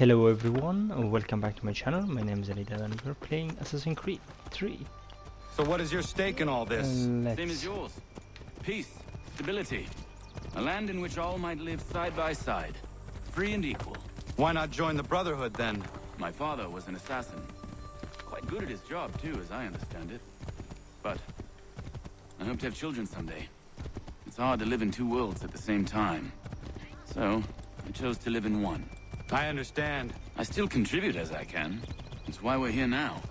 Hello everyone, welcome back to my channel. My name is Anita and we're playing Assassin's Creed 3. So what is your stake in all this? Same as yours. Peace, stability. A land in which all might live side by side, free and equal. Why not join the Brotherhood then? My father was an assassin. Quite good at his job too, as I understand it. But I hope to have children someday. It's hard to live in two worlds at the same time. So, I chose to live in one. I understand. I still contribute as I can. That's why we're here now.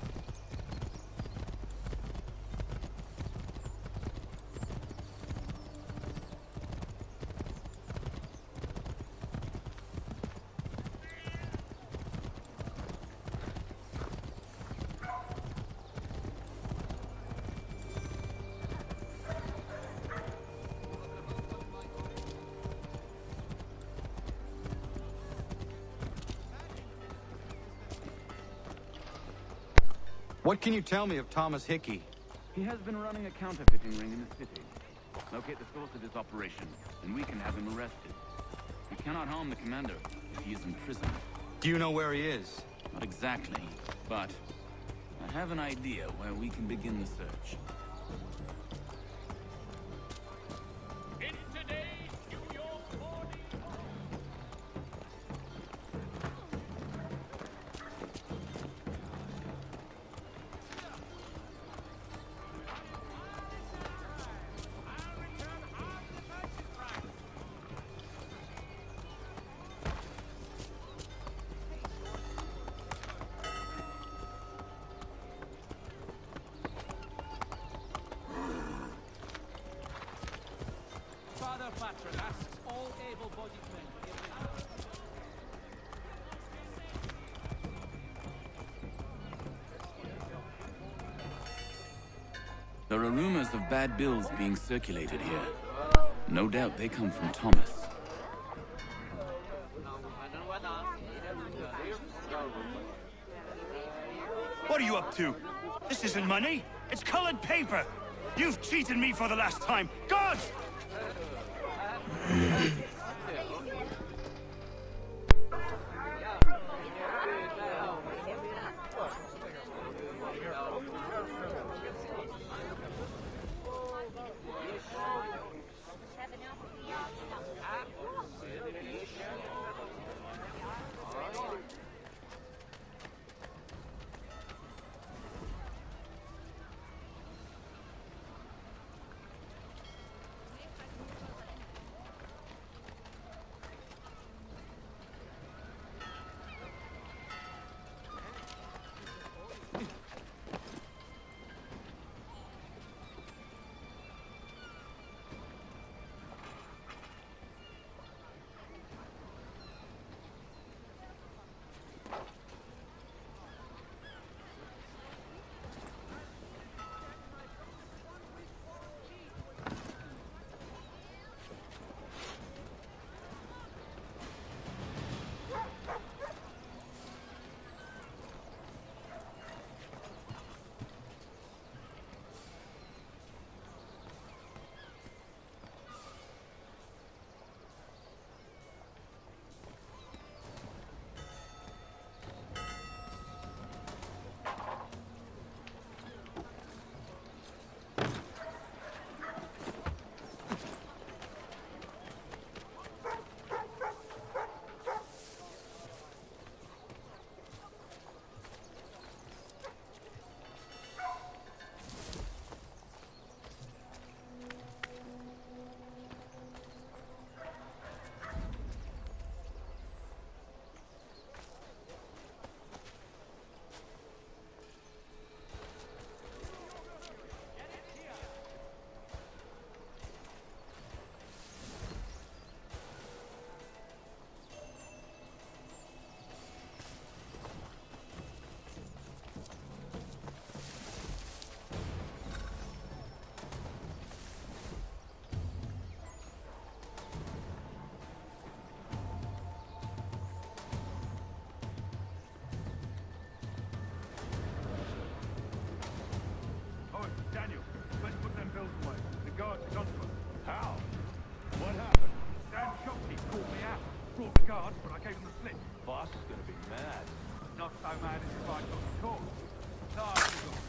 What can you tell me of Thomas Hickey? He has been running a counterfeiting ring in the city. Locate the source of his operation, and we can have him arrested. We cannot harm the commander if he is in prison. Do you know where he is? Not exactly, but I have an idea where we can begin the search. In today's New York morning. Father Patron asks all able-bodied men to get in. There are rumors of bad bills being circulated here. No doubt they come from Thomas. What are you up to? This isn't money. It's colored paper. You've cheated me for the last time. God! I gave him the slip. Boss is gonna be mad. Not so mad as if I got caught. No, I forgot.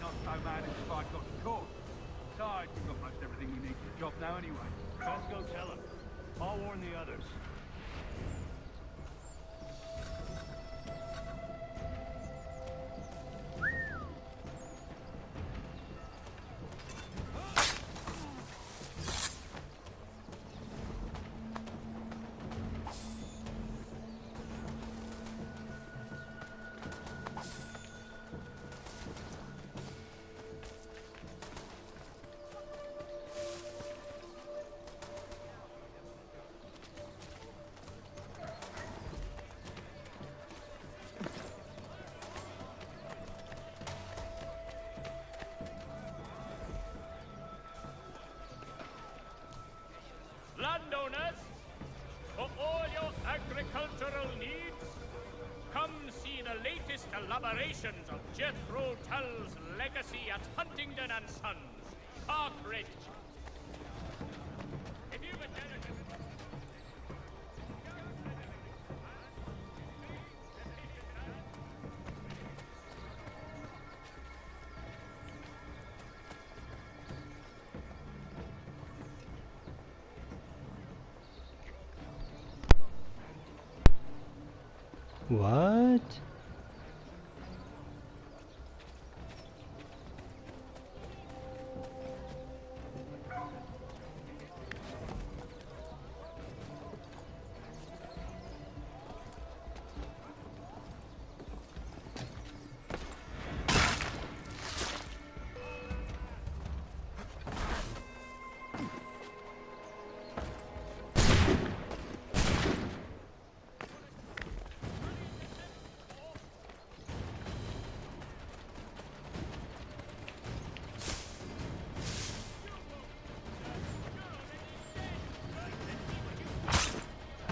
Not so mad as if I got caught. Besides, we've got most everything we need for the job now anyway. Let's go tell him. I'll warn the others. Landowners, for all your agricultural needs, come see the latest elaborations of Jethro Tull's legacy at Huntingdon and Sons, Park Ridge. If you've a delicate... What?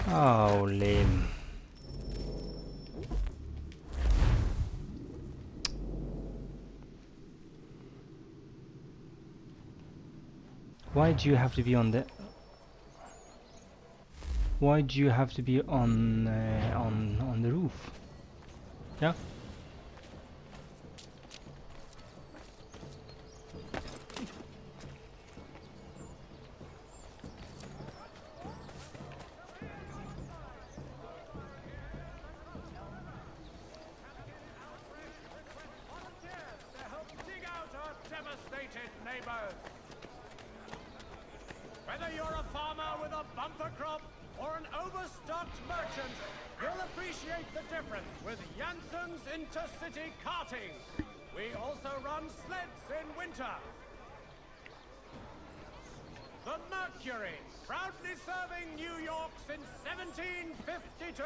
Oh, lame. Why do you have to be on the? Why do you have to be on the roof? Yeah. Whether you're a farmer with a bumper crop or an overstocked merchant, you'll appreciate the difference with Janssen's Intercity Karting. We also run sleds in winter. The Mercury, proudly serving New York since 1752.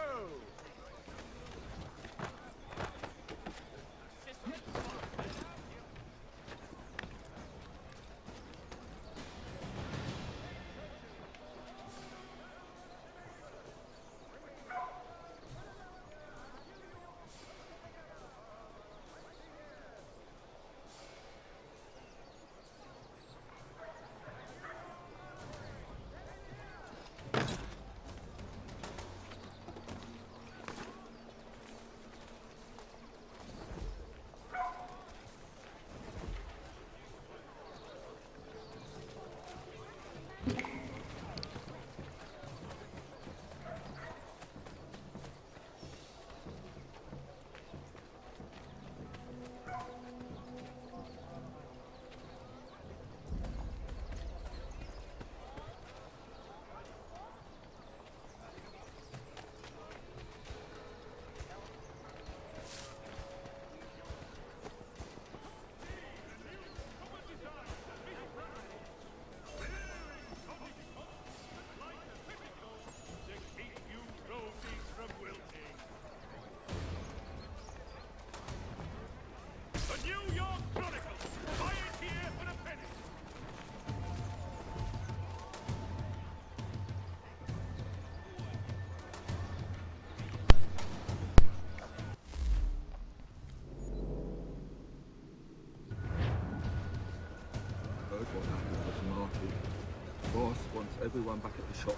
Boss wants everyone back at the shop.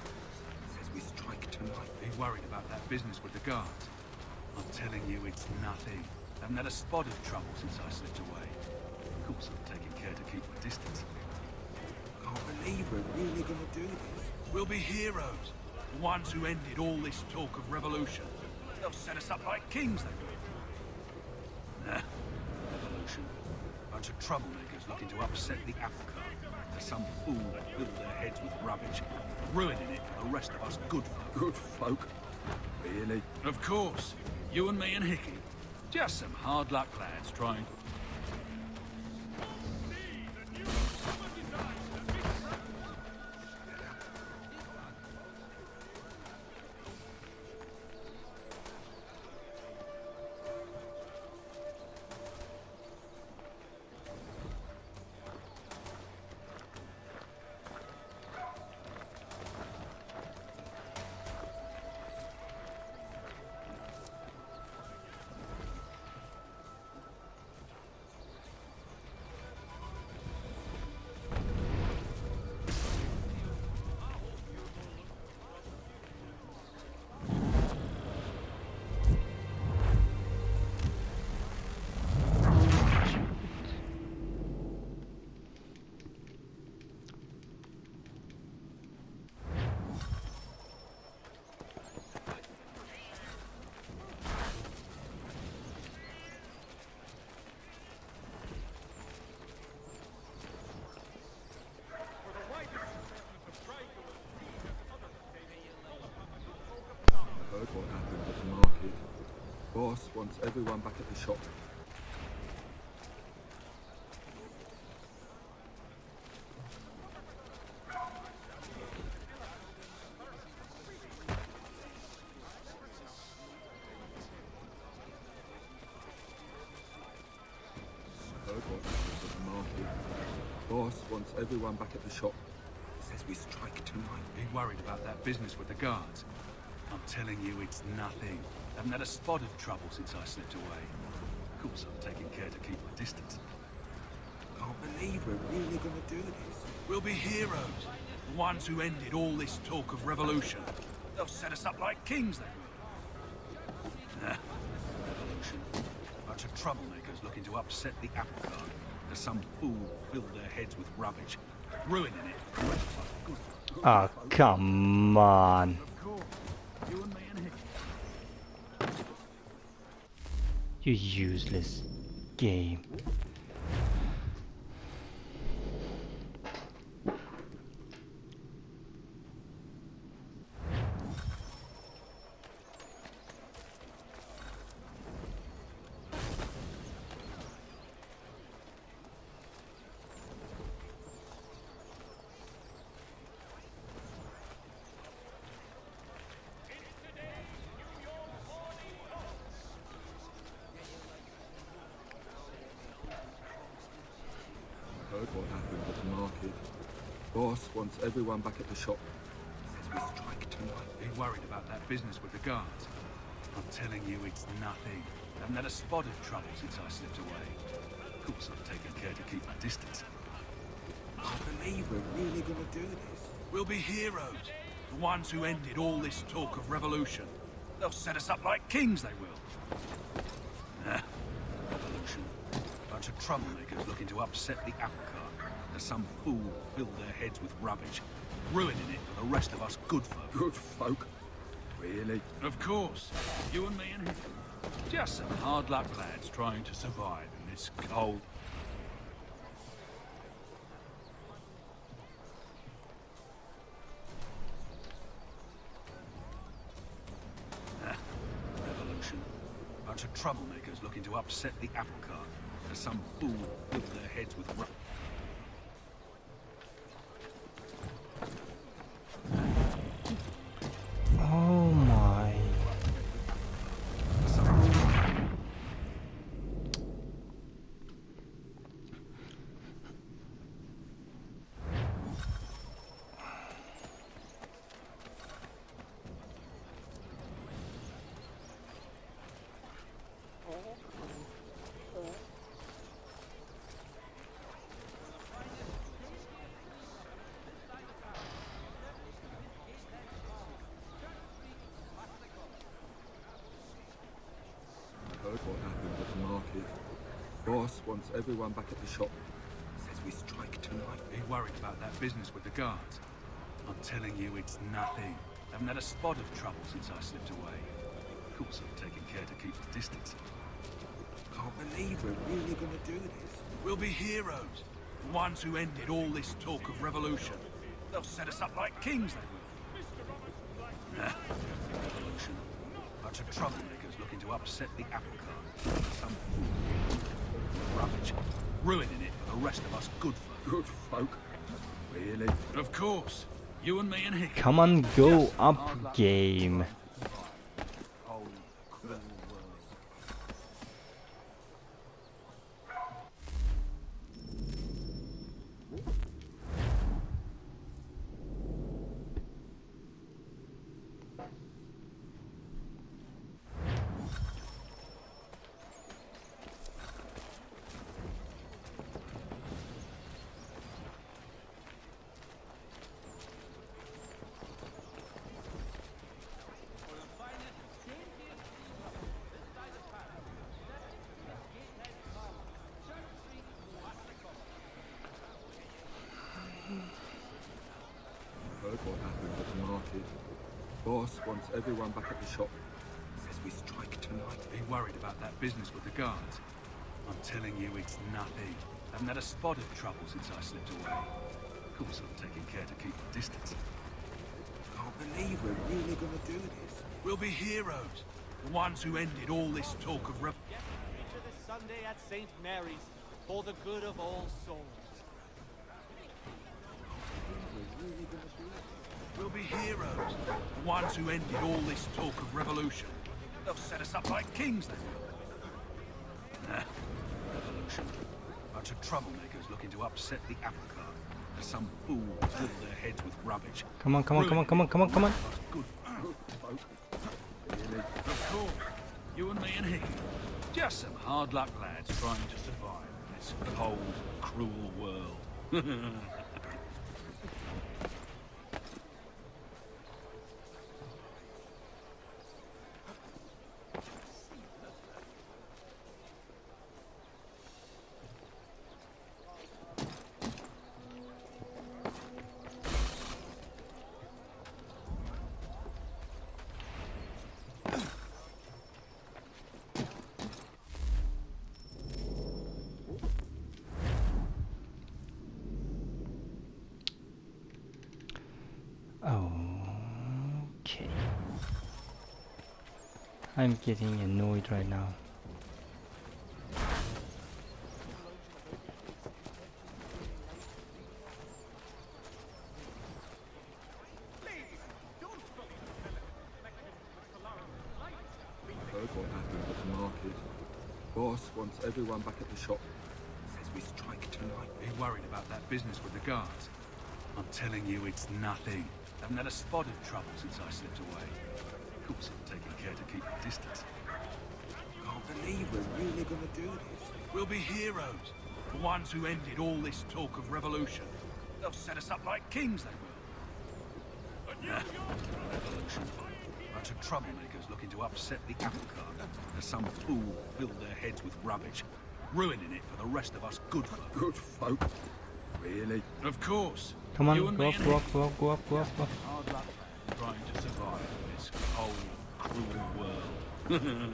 Says we strike tonight. Be worried about that business with the guards. I'm telling you, it's nothing. Haven't had a spot of trouble since I slipped away. Of course, I'm taking care to keep my distance. Can't believe we're really gonna do this. We'll be heroes. The ones who ended all this talk of revolution. They'll set us up like kings, they will. Nah, revolution. Bunch of troublemakers looking to upset the apple cart. There's some fool that filled their heads with rubbish, ruining it for the rest of us good folk. Good folk? Really? Of course. You and me and Hickey. Just some hard luck lads trying. Heard what happened at the market. Boss wants everyone back at the shop. Heard what happened at the market. Boss wants everyone back at the shop. Says we strike tonight. Be worried about that business with the guards. I'm telling you, it's nothing. Haven't had a spot of trouble since I slipped away. Of course, I'm taking care to keep my distance. Can't believe we're really gonna do this. We'll be heroes. The ones who ended all this talk of revolution. They'll set us up like kings, they will. Nah, revolution. Bunch of troublemakers looking to upset the apple cart. There's some fool filled their heads with rubbish, ruining it for the rest of us good folk. Oh, come on. Of course, you and me and Hickey. You useless game. Heard what happened at the market. Boss wants everyone back at the shop. Says we strike tonight. Be worried about that business with the guards. I'm telling you, it's nothing. Haven't had a spot of trouble since I slipped away. Of course, I'm taking care to keep my distance. Can't believe we're really gonna do this. We'll be heroes. The ones who ended all this talk of revolution. They'll set us up like kings, they will. Nah, revolution. Bunch of troublemakers looking to upset the apple cart. There's some fool filled their heads with rubbish, ruining it for the rest of us good folk. Good folk? Really? Of course, you and me and Hickey. Just some hard luck lads trying to survive in this cold. Revolution. Bunch of troublemakers looking to upset the apple cart. There's some fool filled their heads with rubbish. Oh my. the market. Boss wants everyone back at the shop. Says we strike tonight. Be worried about that business with the guards. I'm telling you, it's nothing. Haven't had a spot of trouble since I slipped away. Of course, I've taken care to keep the distance. Can't believe we're really gonna do this. We'll be heroes. The ones who ended all this talk of revolution. They'll set us up like kings, they will. Nah, revolution. Bunch of troublemakers looking to upset the apple cart. Some fool. Rubbish. Ruining it for the rest of us good folk. Good folk. Really? Of course. You and me and Hickey. Come on, go up, game. Heard what happened at the market. Boss wants everyone back at the shop. Says we strike tonight. Be worried about that business with the guards. I'm telling you, it's nothing. Haven't had a spot of trouble since I slipped away. Of course, I've taken care to keep the distance. Can't believe we're really gonna do this. We'll be heroes. The ones who ended all this talk of revolution. Get ready this Sunday at St. Mary's for the good of all souls. We'll be heroes. The ones who ended all this talk of revolution. They'll set us up like kings, they will. Nah, revolution. Bunch of troublemakers looking to upset the apple cart. Some fool filled their heads with rubbish. Come on, come on, come on, come on, come on, come on. Good folk. Really? Of course. You and me and Hickey. Just some hard luck lads trying to survive in this cold, cruel world. Okay. I'm getting annoyed right now. Heard what happened at the market. Boss wants everyone back at the shop. Says we strike tonight. Be worried about that business with the guards. I'm telling you, it's nothing. Haven't had a spot of trouble since I slipped away. Of course, I've taken care to keep the distance. Can't believe we're really gonna do this. We'll be heroes. The ones who ended all this talk of revolution. They'll set us up like kings, they will. Nah, revolution. Bunch of troublemakers looking to upset the apple cart. Some fool filled their heads with rubbish, ruining it for the rest of us good folk. Good folk. Really? Of course. Come on, You and go me up, and go Hickey. up, go up, go up, go up, go up. Hard luck trying to survive in this cold, cruel world.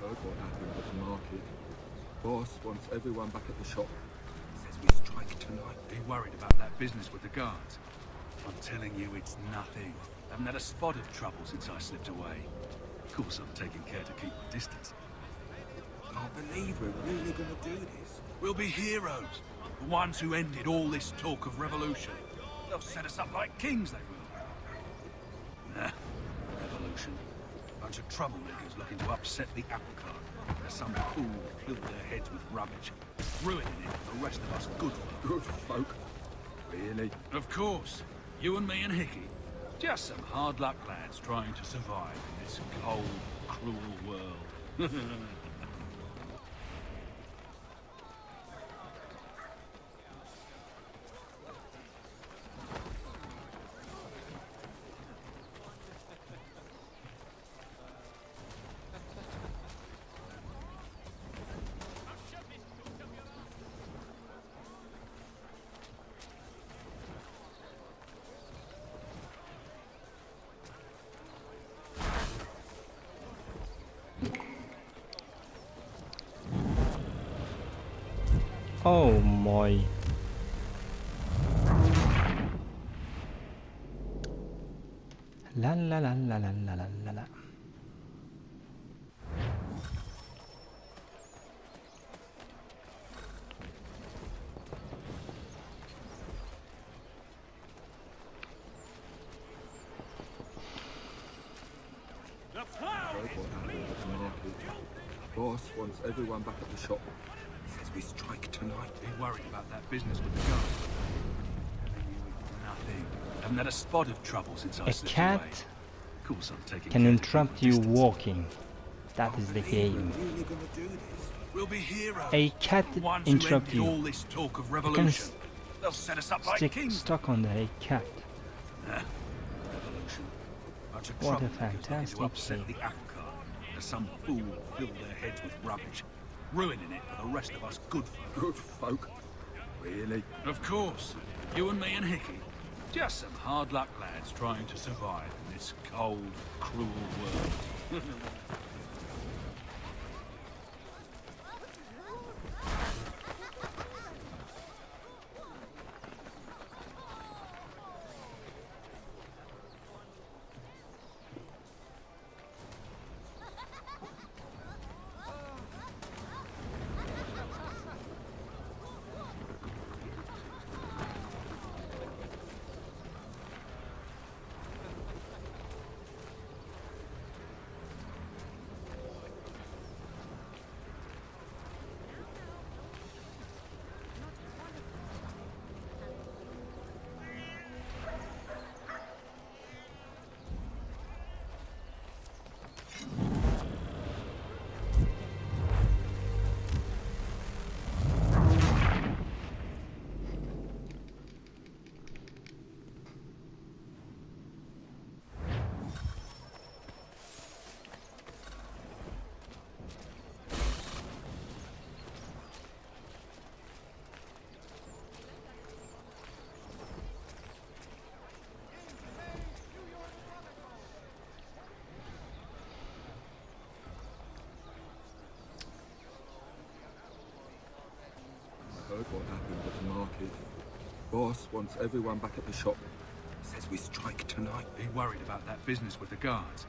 Heard what happened at the market. Boss wants everyone back at the shop. Says we strike tonight. Be worried about that business with the guards. I'm telling you, it's nothing. Haven't had a spot of trouble since I slipped away. Of course, I'm taking care to keep my distance. Can't believe we're really gonna do this. We'll be heroes. The ones who ended all this talk of revolution. They'll set us up like kings, they will. Nah, revolution. Bunch of troublemakers looking to upset the apple cart. There's some fool filled their heads with rubbish, ruining it for the rest of us good folk. Good folk. Really? Of course. You and me and Hickey. Just some hard luck lads trying to survive in this cold, cruel world. Oh my. La la la la la la la la la. Heard what happened at the market. Boss wants everyone back at the shop. Says we strike tonight. Be worried about that business with the guards. Nothing. Haven't had a spot of trouble since I A slipped cat away. Of course, I'm taking can care to interrupt keep my you distance. walking. That is the game. We're really gonna do this. We'll be heroes. A cat The ones who interrupt ended all you. this talk of You can revolution. They'll set us up like stick kings. stuck on a cat. Nah, revolution. Bunch of What a troublemakers looking fantastic to upset game. the apple cart. There's some fool filled their heads with rubbish, ruining it for the rest of us good folk. Good folk. Really? Of course. You and me and Hickey. Just some hard luck lads trying to survive in this cold, cruel world. Heard what happened at the market. Boss wants everyone back at the shop. Says we strike tonight. Be worried about that business with the guards.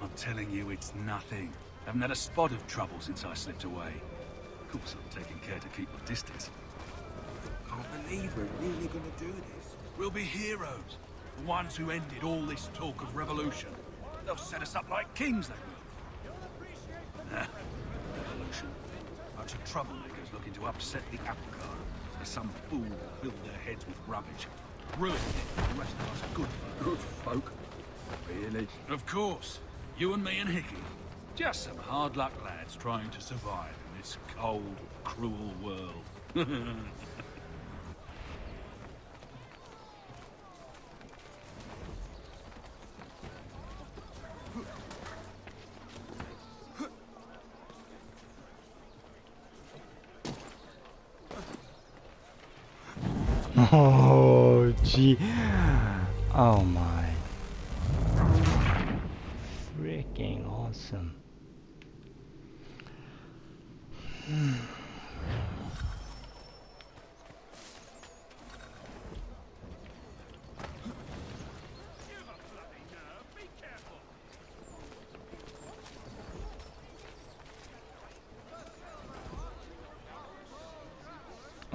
I'm telling you, it's nothing. Haven't had a spot of trouble since I slipped away. Of course, I'm taking care to keep my distance. Can't believe we're really gonna do this. We'll be heroes. The ones who ended all this talk of revolution. They'll set us up like kings, they will. Nah, revolution. Bunch of troublemakers looking to upset the apple cart. There's some fool filled their heads with rubbish, ruining it for the rest of us good folk. Good folk. Really? Of course. You and me and Hickey. Just some hard luck lads trying to survive in this cold, cruel world. Oh gee. Oh my. Freaking awesome.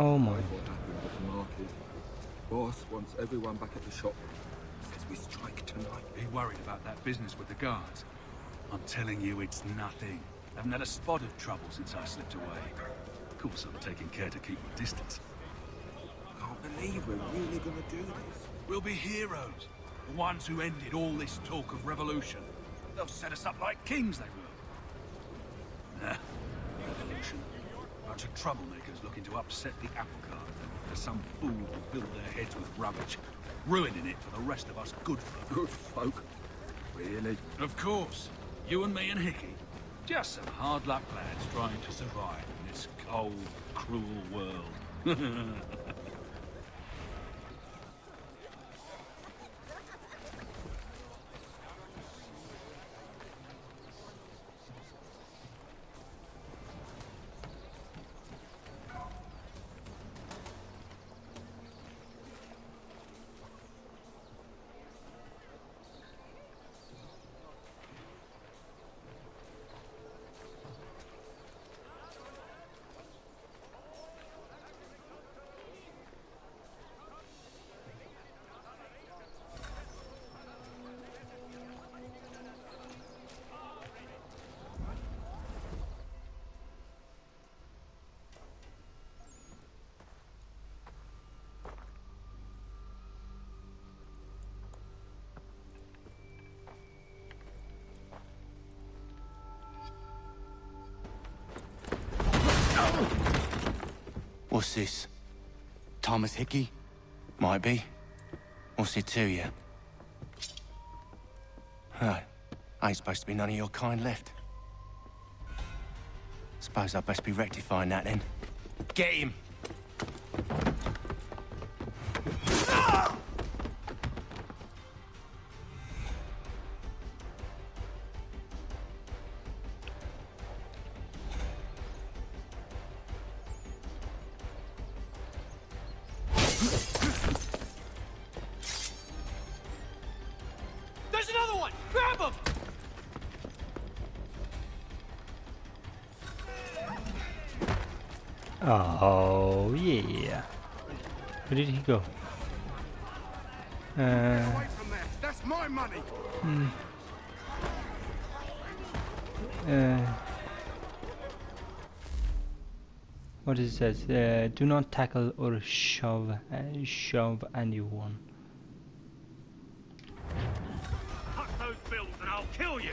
Oh my. What happened at the market? Boss wants everyone back at the shop. Says we strike tonight. Be worried about that business with the guards. I'm telling you, it's nothing. Haven't had a spot of trouble since I slipped away. Of course, I'm taking care to keep my distance. Can't believe we're really gonna do this. We'll be heroes. The ones who ended all this talk of revolution. They'll set us up like kings, they will. Nah, revolution. Bunch of troublemakers looking to upset the apple cart. There's some fool who filled their heads with rubbish, ruining it for the rest of us good folk. Good folk. Really? Of course. You and me and Hickey. Just some hard luck lads trying to survive in this cold, cruel world. What's this? Thomas Hickey? Might be. What's it to you? Right. Ain't supposed to be none of your kind left. Suppose I'd best be rectifying that then. Get him! There's another one! Grab him! Oh yeah. Where did he go? Away from there. That's my money. What does it says? Do not tackle or shove anyone. Cut those bills and I'll kill you.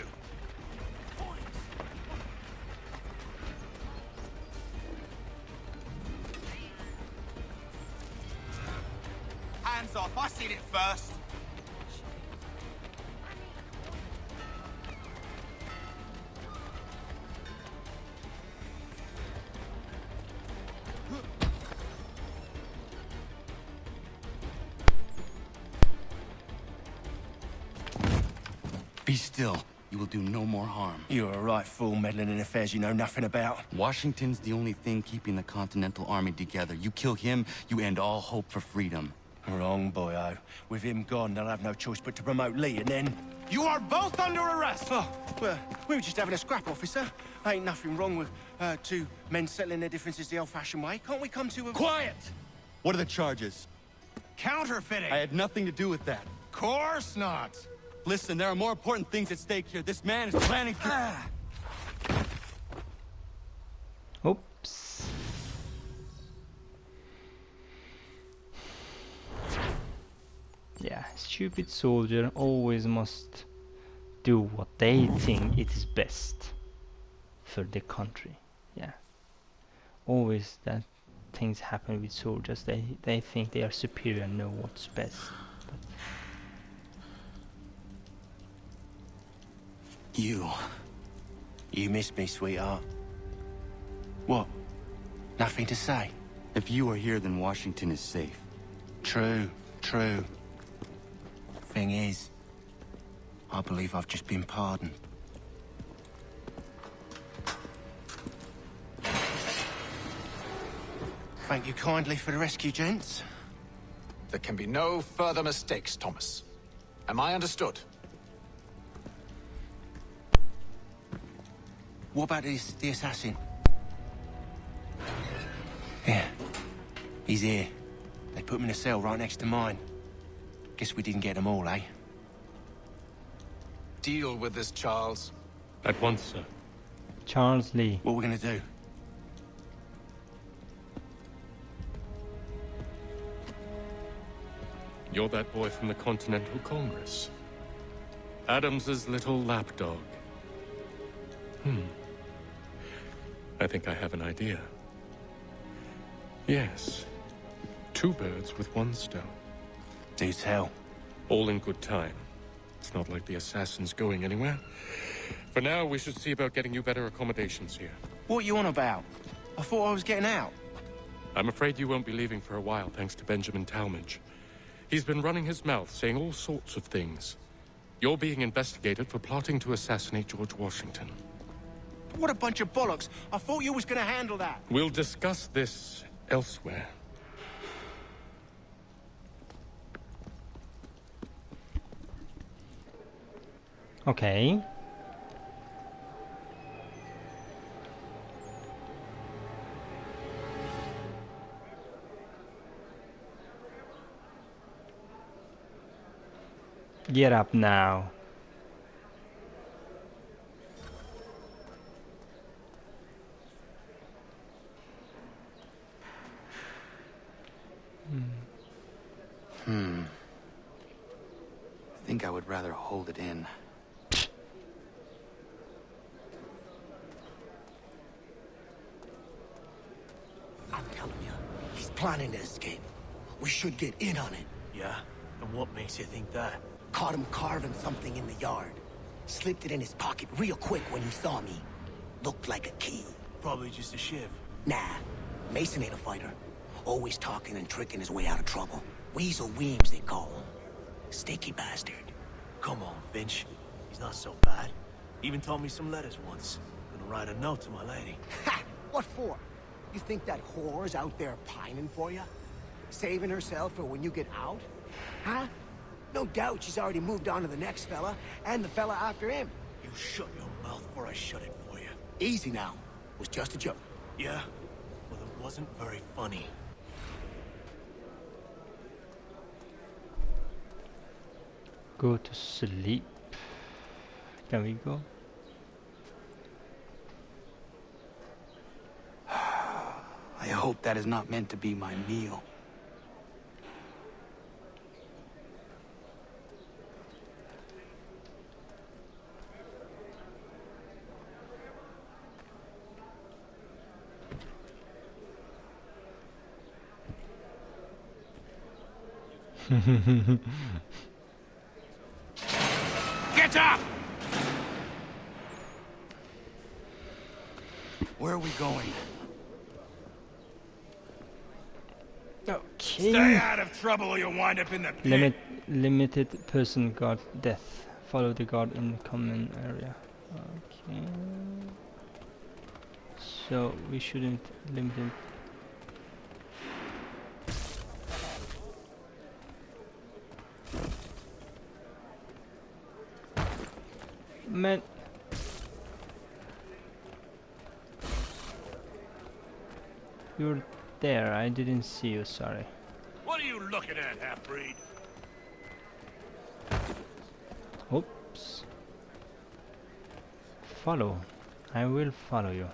Hands off, I seen it first. Be still. You will do no more harm. You're a right fool meddling in affairs you know nothing about. Washington's the only thing keeping the Continental Army together. You kill him, you end all hope for freedom. Wrong, boyo. With him gone, they'll have no choice but to promote Lee, and then... You are both under arrest! Oh, well, we were just having a scrap, officer. Ain't nothing wrong with two men settling their differences the old-fashioned way. Can't we come to a... Quiet! What are the charges? Counterfeiting! I had nothing to do with that. Course not! Listen, there are more important things at stake here. This man is planning to... Oops. Yeah, stupid soldier always must do what they think it is best for the country. Yeah. Always that things happen with soldiers. They think they are superior and know what's best. But You missed me, sweetheart. What? Nothing to say? If you are here, then Washington is safe. True, true. Thing is, I believe I've just been pardoned. Thank you kindly for the rescue, gents. There can be no further mistakes, Thomas. Am I understood? What about the assassin? Yeah. He's here. They put him in a cell right next to mine. Guess we didn't get them all, eh? Deal with this, Charles. At once, sir. Charles Lee. What we're gonna do? You're that boy from the Continental Congress. Adams's little lapdog. I think I have an idea. Yes. 2 birds with 1 stone. Do tell. All in good time. It's not like the assassin's going anywhere. For now, we should see about getting you better accommodations here. What you on about? I thought I was getting out. I'm afraid you won't be leaving for a while, thanks to Benjamin Talmadge. He's been running his mouth, saying all sorts of things. You're being investigated for plotting to assassinate George Washington. What a bunch of bollocks. I thought you was gonna handle that. We'll discuss this elsewhere. Okay. Get up now. I think I would rather hold it in. I'm telling you, he's planning to escape. We should get in on it. Yeah? And what makes you think that? Caught him carving something in the yard. Slipped it in his pocket real quick when he saw me. Looked like a key. Probably just a shiv. Nah, Mason ain't a fighter. Always talking and tricking his way out of trouble. Weasel Weems, they call him. Sticky bastard. Come on, Finch. He's not so bad. Even taught me some letters once. Gonna write a note to my lady. Ha! What for? You think that whore's out there pining for you? Saving herself for when you get out? Huh? No doubt she's already moved on to the next fella, and the fella after him. You shut your mouth before I shut it for you. Easy now. It was just a joke. Yeah? Well, it wasn't very funny. Go to sleep. Can we go? I hope that is not meant to be my meal. Get up! Where are we going? Okay. Stay out of trouble or you'll wind up in the pit. Limited person guard death. Follow the guard in common area. Okay. So we shouldn't limit it. Man. You're there, I didn't see you, sorry. What are you looking at, half-breed? Oops. Follow. I will follow you.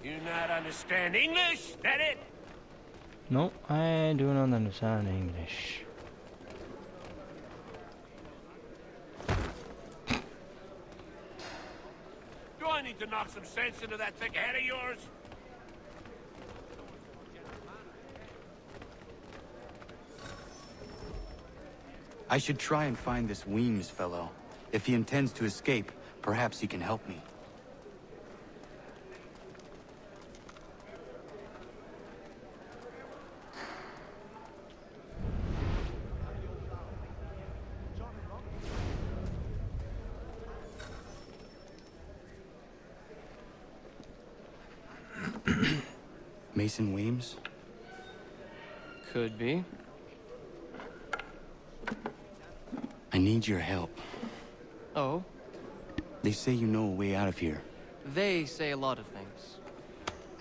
You not understand English? That it? No, I do not understand English. Do I need to knock some sense into that thick head of yours? I should try and find this Weems fellow. If he intends to escape, perhaps he can help me. Mason Weems? Could be. I need your help. Oh? They say you know a way out of here. They say a lot of things.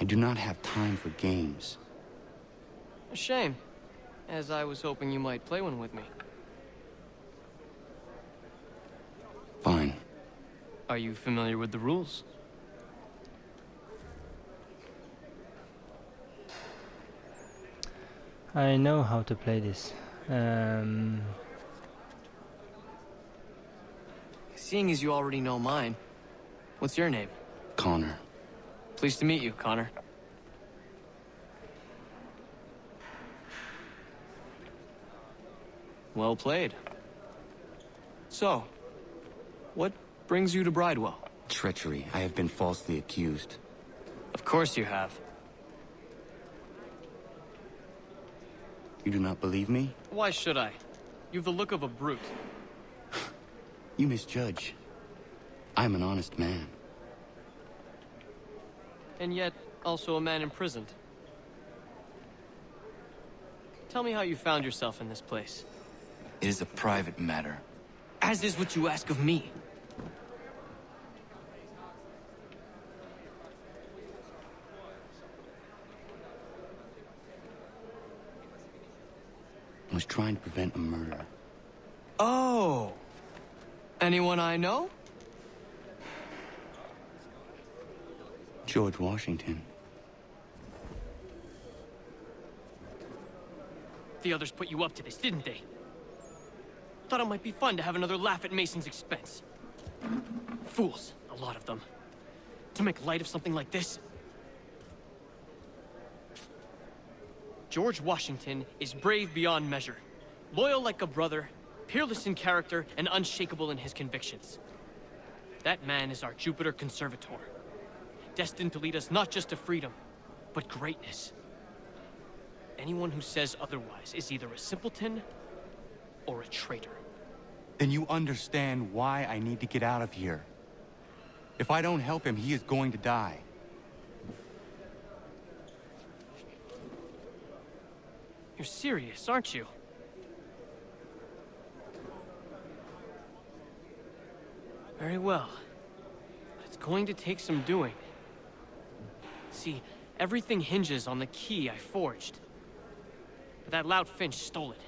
I do not have time for games. A shame, as I was hoping you might play one with me. Fine. Are you familiar with the rules? I know how to play this. Seeing as you already know mine, what's your name? Connor. Pleased to meet you, Connor. Well played. So, what brings you to Bridewell? Treachery. I have been falsely accused. Of course you have. You do not believe me? Why should I? You've the look of a brute. You misjudge. I'm an honest man. And yet, also a man imprisoned. Tell me how you found yourself in this place. It is a private matter. As is what you ask of me. I was trying to prevent a murder. Oh! Anyone I know? George Washington. The others put you up to this, didn't they? Thought it might be fun to have another laugh at Mason's expense. Fools, a lot of them. To make light of something like this. George Washington is brave beyond measure, loyal like a brother, peerless in character, and unshakable in his convictions. That man is our Jupiter Conservator, destined to lead us not just to freedom, but greatness. Anyone who says otherwise is either a simpleton or a traitor. Then you understand why I need to get out of here. If I don't help him, he is going to die. You're serious, aren't you? Very well. But it's going to take some doing. See, everything hinges on the key I forged. But that lout Finch stole it.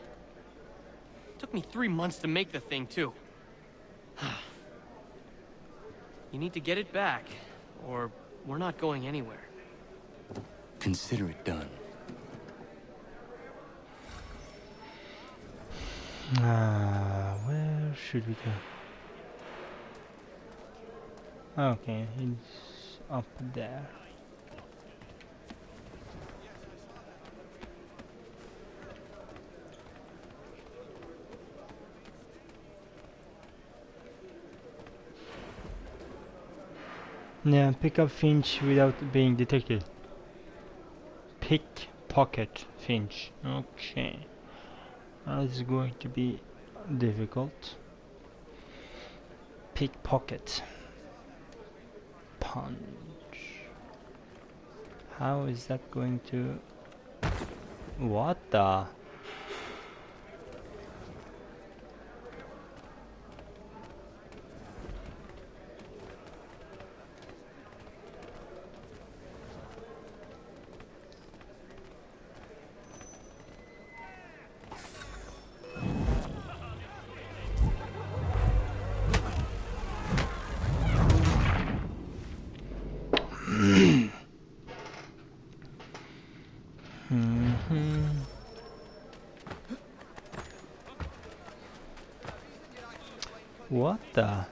Took me 3 months to make the thing, too. You need to get it back, or we're not going anywhere. Consider it done. Where should we go? Okay, it's up there. Yeah, pick up Finch without being detected. Pickpocket Finch. Okay. This is going to be difficult. Pickpocket. Punch. How is that going to... What the... What the?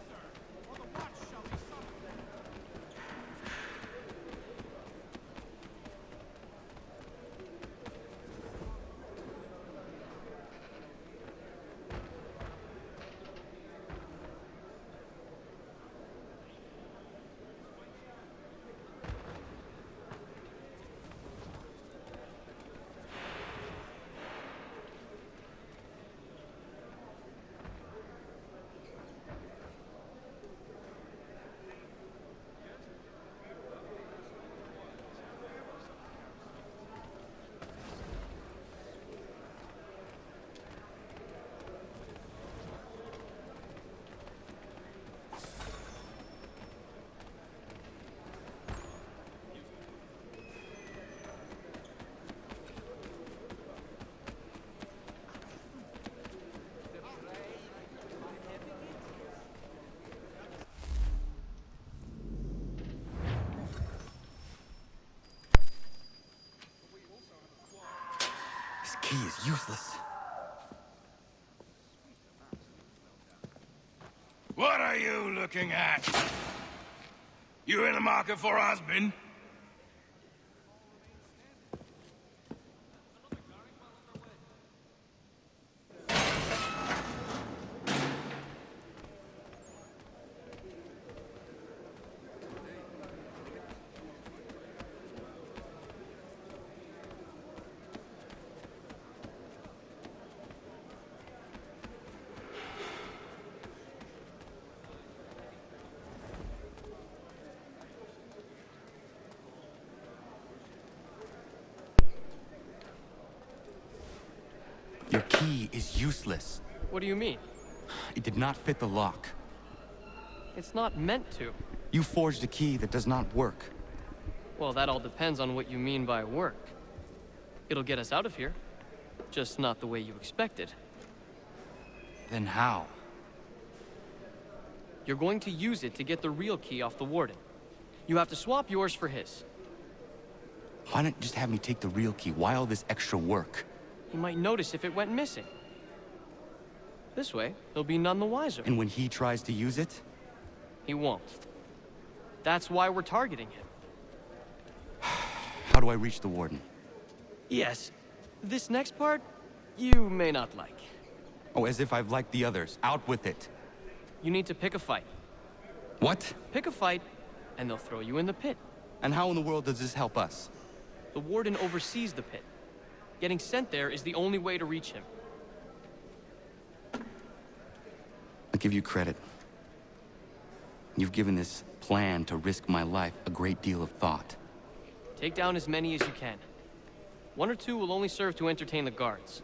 useless. What are you looking at? You in the market for a husband? Your key is useless. What do you mean? It did not fit the lock. It's not meant to. You forged a key that does not work. Well, that all depends on what you mean by work. It'll get us out of here. Just not the way you expected. Then how? You're going to use it to get the real key off the warden. You have to swap yours for his. Why not just have me take the real key? Why all this extra work? He might notice if it went missing. This way, he'll be none the wiser. And when he tries to use it? He won't. That's why we're targeting him. How do I reach the warden? Yes. This next part, you may not like. Oh, as if I've liked the others. Out with it. You need to pick a fight. What? Pick a fight, and they'll throw you in the pit. And how in the world does this help us? The warden oversees the pit. Getting sent there is the only way to reach him. I'll give you credit. You've given this plan to risk my life a great deal of thought. Take down as many as you can. 1 or 2 will only serve to entertain the guards.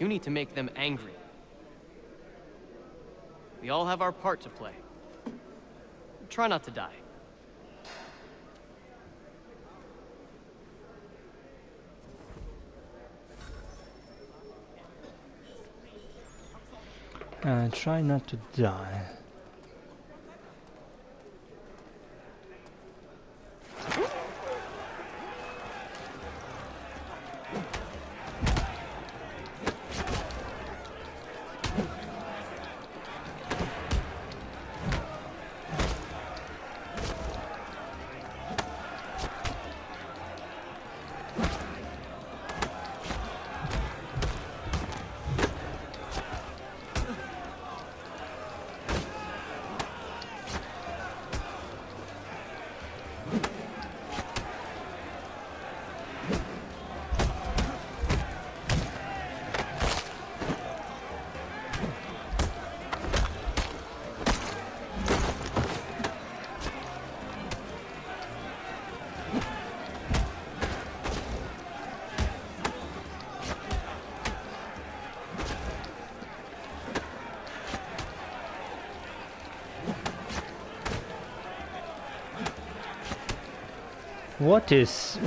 You need to make them angry. We all have our part to play. Try not to die. Try not to die.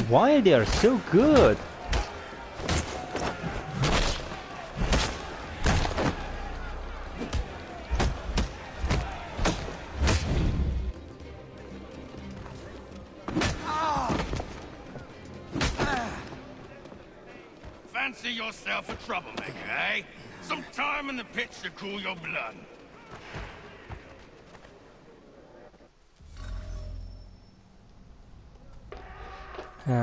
Why they are so good? Fancy yourself a troublemaker, eh? Some time in the pits to cool your blood. Look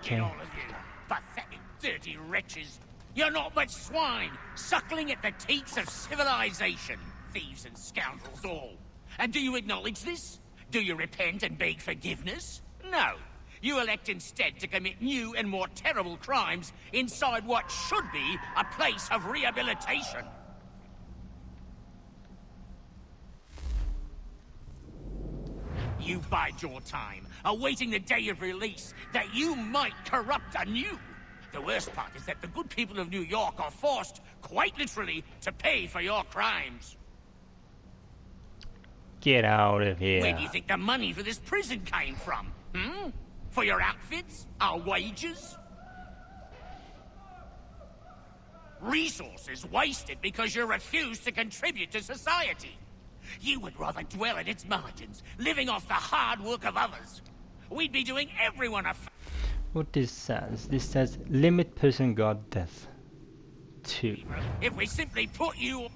Okay. at all of you, pathetic, dirty wretches. You're not but swine, suckling at the teats of civilization. Thieves and scoundrels all. And do you acknowledge this? Do you repent and beg forgiveness? No. You elect instead to commit new and more terrible crimes inside what should be a place of rehabilitation. You bide your time, awaiting the day of release, that you might corrupt anew. The worst part is that the good people of New York are forced, quite literally, to pay for your crimes. Get out of here. Where do you think the money for this prison came from? Hmm? For your outfits? Our wages? Resources wasted because you refuse to contribute to society. You would rather dwell at its margins, living off the hard work of others. We'd be doing everyone a What this says? This says limit person god death. 2. If we simply put you...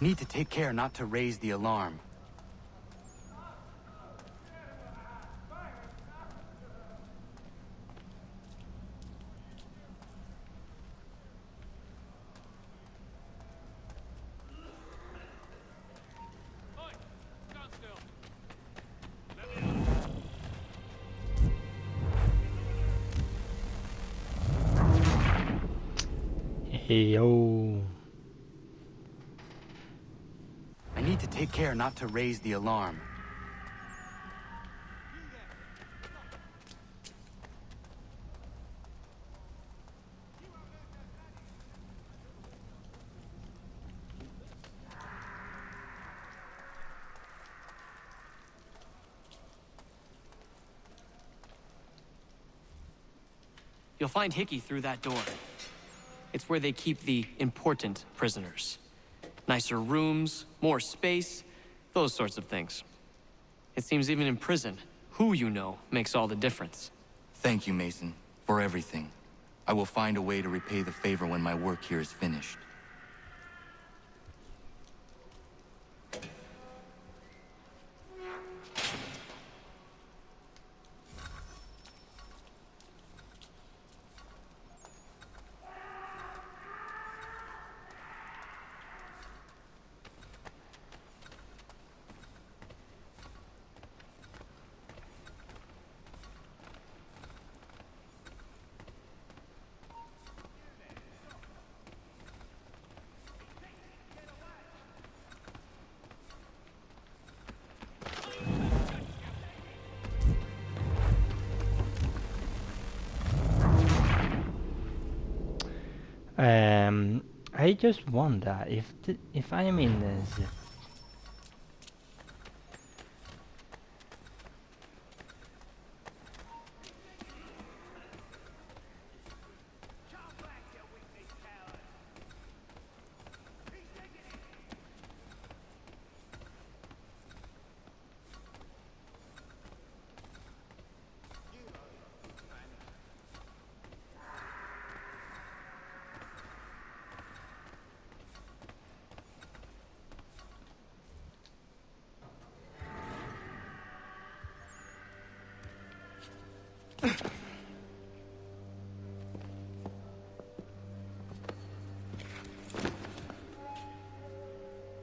Need to take care not to raise the alarm. Hey, yo. I need to take care not to raise the alarm. You'll find Hickey through that door. It's where they keep the important prisoners. Nicer rooms, more space, those sorts of things. It seems even in prison, who you know makes all the difference. Thank you, Mason, for everything. I will find a way to repay the favor when my work here is finished. I just wonder if I am in the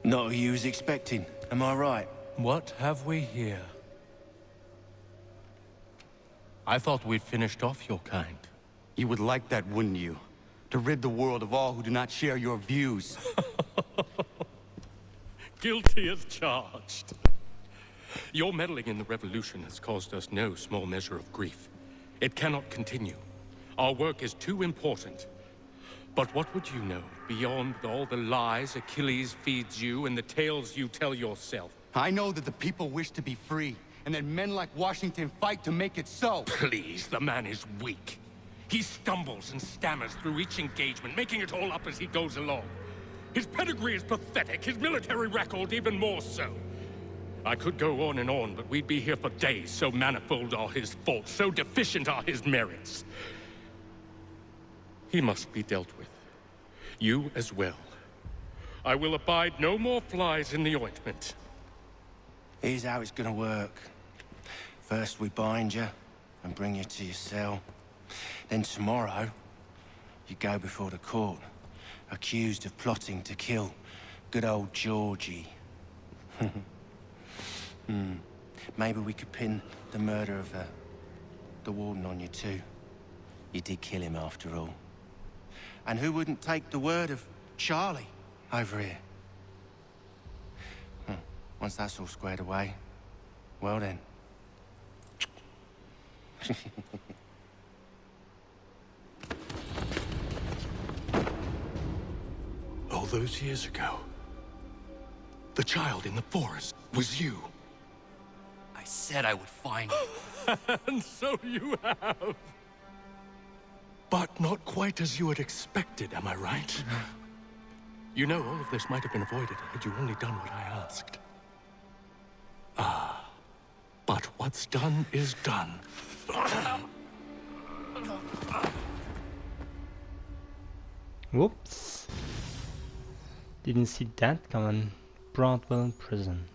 Not who you was expecting, am I right? What have we here? I thought we'd finished off your kind. You would like that, wouldn't you? To rid the world of all who do not share your views. Guilty as charged. Your meddling in the revolution has caused us no small measure of grief. It cannot continue. Our work is too important. But what would you know beyond all the lies Achilles feeds you and the tales you tell yourself? I know that the people wish to be free, and that men like Washington fight to make it so. Please, the man is weak. He stumbles and stammers through each engagement, making it all up as he goes along. His pedigree is pathetic, his military record even more so. I could go on and on, but we'd be here for days, so manifold are his faults, so deficient are his merits. He must be dealt with. You as well. I will abide no more flies in the ointment. Here's how it's gonna work. First we bind you and bring you to your cell. Then tomorrow, you go before the court, accused of plotting to kill good old Georgie. Maybe we could pin the murder of the warden on you too. You did kill him after all. And who wouldn't take the word of Charlie over here? Once that's all squared away, well then. those years ago, the child in the forest was you. I said I would find you. And so you have. But not quite as you had expected, am I right? You know, all of this might have been avoided had you only done what I asked. Ah, but what's done is done. Whoops. Didn't see that coming. Broadwell Prison.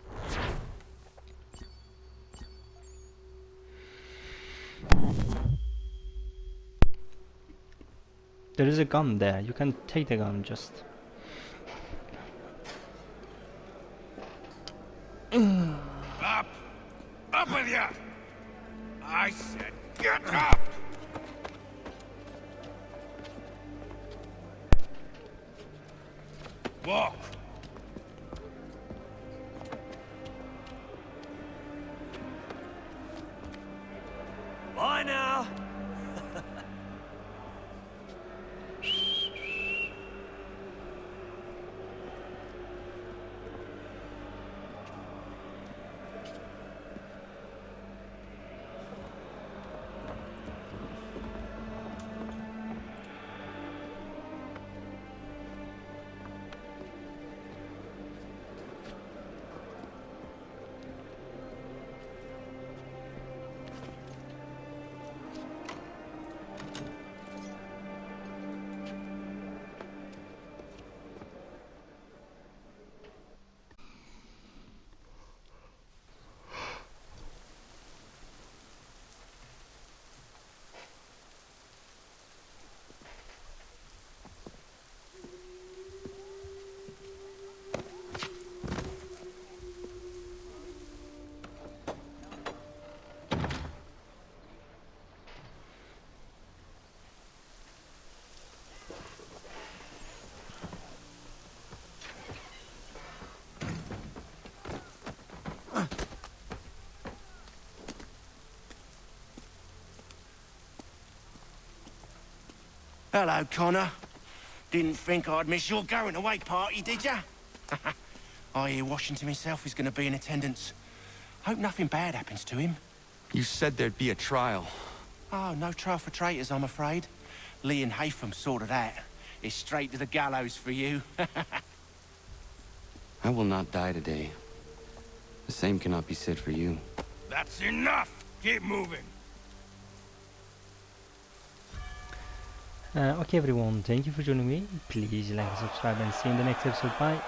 There is a gun there. You can take the gun just. Up! Up with you! I said get up! Walk! Bye now. Hello, Connor. Didn't think I'd miss your going away party, did ya? I hear Washington himself is going to be in attendance. Hope nothing bad happens to him. You said there'd be a trial. Oh, no trial for traitors, I'm afraid. Lee and Haytham sorted that. It's straight to the gallows for you. I will not die today. The same cannot be said for you. That's enough! Keep moving! Okay everyone, thank you for joining me. Please like and subscribe and see you in the next episode. Bye.